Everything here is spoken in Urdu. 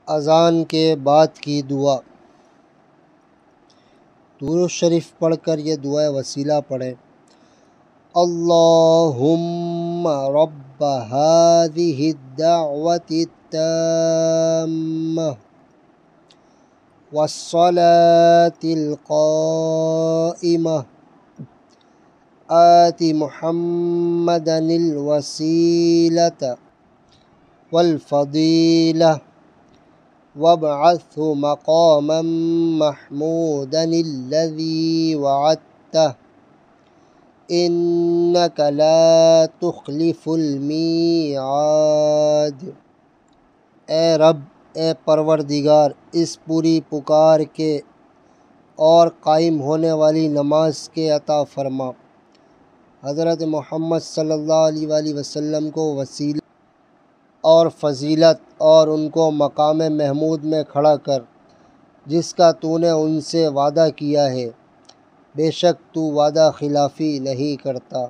اذان کے بعد کی دعا۔ درود شریف پڑھ کر یہ دعا وسیلہ پڑھیں۔ اللہم رب هذه الدعوة التامة والصلاة القائمة آت محمدا الوسيلة والفضيلة وابعثه مقاما محمودا الذي وعدته انك لا تخلف الميعاد۔ اے رب، اے پروردگار، اس پوری پکار کے اور قائم ہونے والی نماز کے عطا فرما۔ حضرت محمد صلی اللہ علیہ وآلہ وسلم کو وسیلہ اور فضیلت اور ان کو مقام محمود میں کھڑا کر جس کا تو نے ان سے وعدہ کیا ہے، بے شک تو وعدہ خلافی نہیں کرتا۔